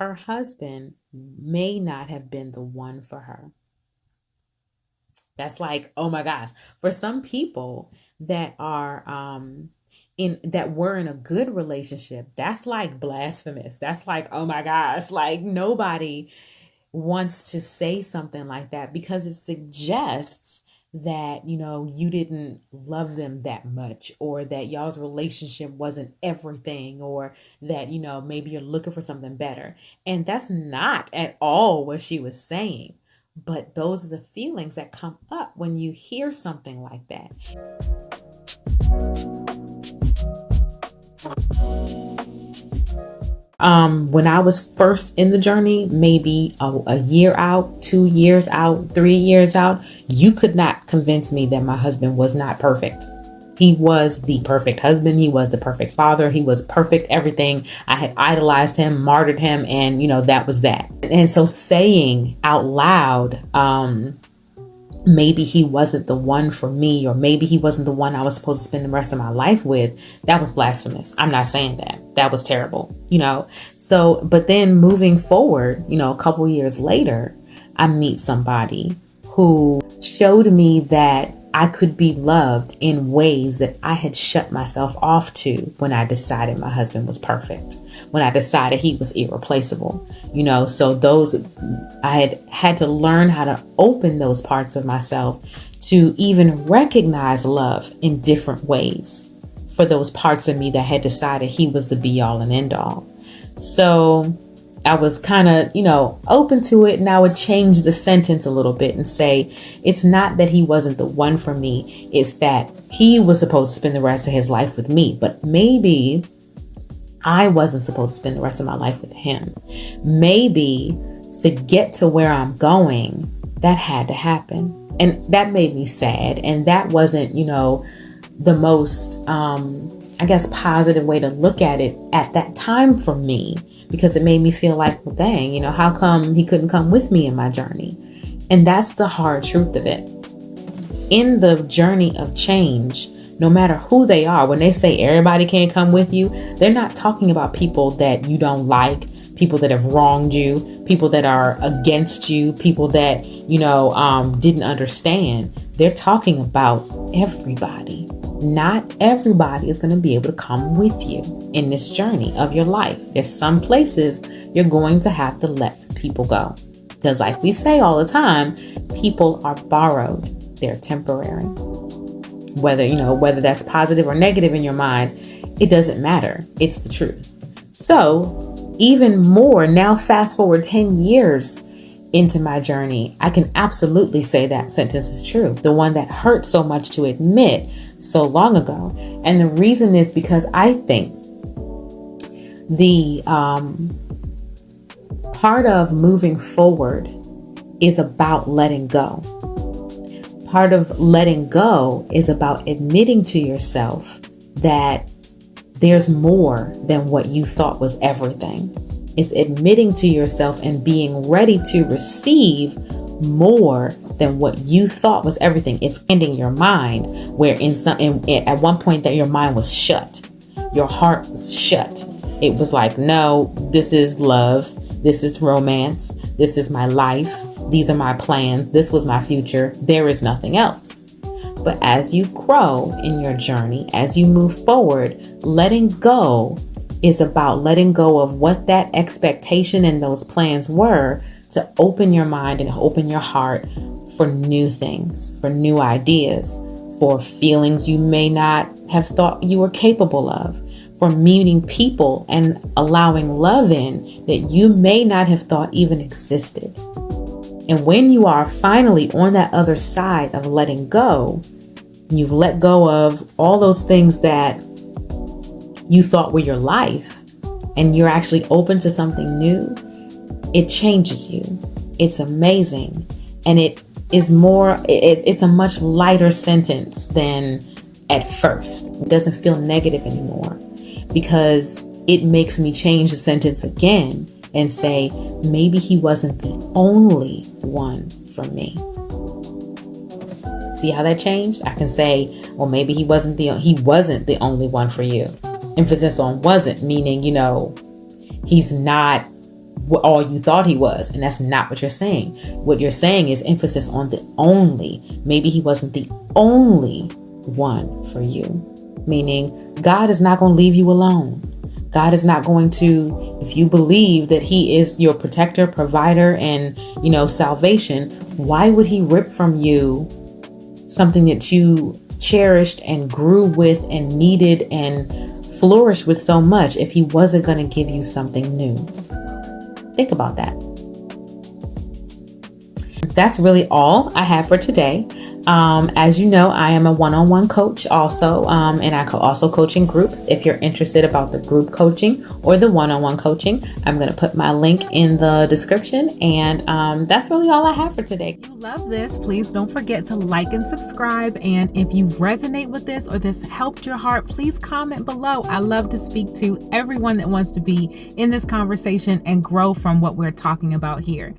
her husband may not have been the one for her. That's like, oh my gosh. For some people that are that were in a good relationship, that's like blasphemous. That's like, oh my gosh, like nobody wants to say something like that because it suggests that, you didn't love them that much, or that y'all's relationship wasn't everything, or that, maybe you're looking for something better. And that's not at all what she was saying. But those are the feelings that come up when you hear something like that. When I was first in the journey, maybe a year out, 2 years out, 3 years out, you could not convince me that my husband was not perfect. He was the perfect husband. He was the perfect father. He was perfect everything. I had idolized him, martyred him, and that was that. And so saying out loud, maybe he wasn't the one for me, or maybe he wasn't the one I was supposed to spend the rest of my life with, that was blasphemous. I'm not saying that. That was terrible, So, but then moving forward, a couple years later, I meet somebody who showed me that I could be loved in ways that I had shut myself off to when I decided my husband was perfect, when I decided he was irreplaceable, so I had to learn how to open those parts of myself to even recognize love in different ways for those parts of me that had decided he was the be all and end all. So I was kind of, open to it, and I would change the sentence a little bit and say, it's not that he wasn't the one for me. It's that he was supposed to spend the rest of his life with me, but maybe I wasn't supposed to spend the rest of my life with him. Maybe to get to where I'm going, that had to happen. And that made me sad. And that wasn't, the most, positive way to look at it at that time for me, because it made me feel like, well, dang, how come he couldn't come with me in my journey? And that's the hard truth of it. In the journey of change, no matter who they are, when they say everybody can't come with you, they're not talking about people that you don't like, people that have wronged you, people that are against you, people that, didn't understand. They're talking about everybody. Not everybody is going to be able to come with you in this journey of your life. There's some places you're going to have to let people go. Because like we say all the time, people are borrowed. They're temporary. Whether that's positive or negative in your mind, it doesn't matter. It's the truth. So even more now, fast forward 10 years into my journey, I can absolutely say that sentence is true. The one that hurt so much to admit so long ago. And the reason is because I think the part of moving forward is about letting go. Part of letting go is about admitting to yourself that there's more than what you thought was everything. It's admitting to yourself and being ready to receive more than what you thought was everything. It's ending your mind, where at one point that your mind was shut. Your heart was shut. It was like, no, this is love. This is romance. This is my life. These are my plans. This was my future. There is nothing else. But as you grow in your journey, as you move forward, letting go is about letting go of what that expectation and those plans were, to open your mind and open your heart for new things, for new ideas, for feelings you may not have thought you were capable of, for meeting people and allowing love in that you may not have thought even existed. And when you are finally on that other side of letting go, you've let go of all those things that you thought were your life, and you're actually open to something new, it changes you. It's amazing. And it is more, it's a much lighter sentence than at first. It doesn't feel negative anymore, because it makes me change the sentence again and say, maybe he wasn't the only one for me. See how that changed? I can say, well, maybe he wasn't the only one for you. Emphasis on wasn't, meaning, he's not all you thought he was. And that's not what you're saying. What you're saying is emphasis on the only. Maybe he wasn't the only one for you, meaning God is not going to leave you alone. God is not going to, if you believe that he is your protector, provider, and, salvation, why would he rip from you something that you cherished and grew with and needed and flourished with so much if he wasn't going to give you something new? Think about that. That's really all I have for today. As you know, I am a one-on-one coach also, and I also coach in groups. If you're interested about the group coaching or the one-on-one coaching, I'm going to put my link in the description. And that's really all I have for today. If you love this, please don't forget to like and subscribe. And if you resonate with this or this helped your heart, please comment below. I love to speak to everyone that wants to be in this conversation and grow from what we're talking about here.